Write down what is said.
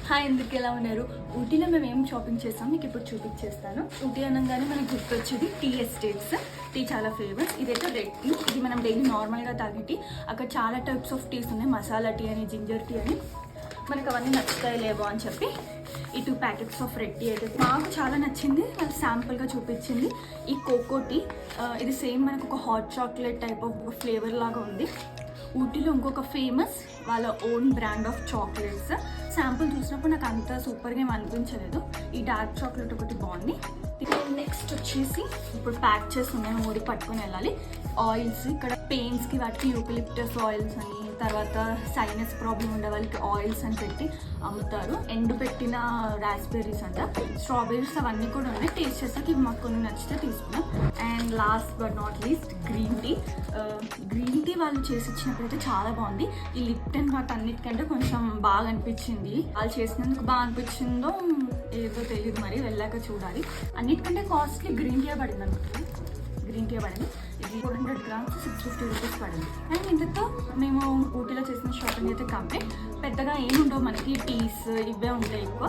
Hi, ఎందుకు ఎలా ఉన్నారు? ఊటీలో మేము ఏం షాపింగ్ చేస్తాం మీకు ఇప్పుడు చూపించేస్తాను. ఊటీ అనగానే మనకు గుర్తొచ్చేది టీ ఎస్టేట్స్. టీ చాలా ఫేమస్. ఇదైతే రెడ్ టీ. ఇది మనం డైలీ నార్మల్గా తాగే టీ. అక్కడ చాలా టైప్స్ ఆఫ్ టీస్ ఉన్నాయి. మసాలా టీ అని, జింజర్ టీ అని. మనకు అవన్నీ నచ్చుతాయి లేవో అని చెప్పి ఈ 2 ప్యాకెట్స్ ఆఫ్ రెడ్ టీ అయితే మాకు చాలా నచ్చింది. వాళ్ళు శాంపుల్గా చూపించింది ఈ కోకో టీ. ఇది సేమ్ మనకు ఒక hot chocolate type of flavour లాగా ఉంది. ఊటీలో ఇంకొక ఫేమస్ వాళ్ళ own brand of chocolates. Sample చూసినప్పుడు నాకు అంత సూపర్గా ఏమి అనిపించలేదు. ఈ డార్క్ చాక్లెట్ ఒకటి బాగుంది. నెక్స్ట్ వచ్చేసి ఇప్పుడు ప్యాక్ చేసి ఉన్నాయి, ఊరికి పట్టుకొని వెళ్ళాలి. ఆయిల్స్ ఇక్కడ పెయిన్స్కి వాటికి యూకలిప్టస్ ఆయిల్స్ అని, తర్వాత సైనస్ ప్రాబ్లం ఉండే వాళ్ళకి ఆయిల్స్ అని పెట్టి అమ్ముతారు. ఎండు పెట్టిన రాస్బెర్రీస్ అంట, స్ట్రాబెర్రీస్ అవన్నీ కూడా ఉన్నాయి. టేస్ట్ చేసాక ఇవి మాకు కొన్ని నచ్చితే తీసుకున్నాం. And last but not least green tea. Green tea వాళ్ళు చేసి ఇచ్చినప్పుడైతే చాలా బాగుంది. ఈ లిప్టన్ వాటి అన్నిటికంటే కొంచెం బాగా అనిపించింది. వాళ్ళు చేసినందుకు బాగా అనిపించిందో ఏదో తెలియదు, మరి వెళ్ళాక చూడాలి. అన్నిటికంటే కాస్ట్లీ గ్రీన్ టీ పడింది అనుకుంటున్నాను. గ్రీన్ టీ పడింది. ఇది 400 grams 650 రూపీస్ పడింది. అండ్ ఇంతతో మేము ఊటీలో చేసిన షాపింగ్ అయితే కంప్లీట్. పెద్దగా ఏముండవు మనకి, టీస్ ఇవే ఉంటాయి ఎక్కువ.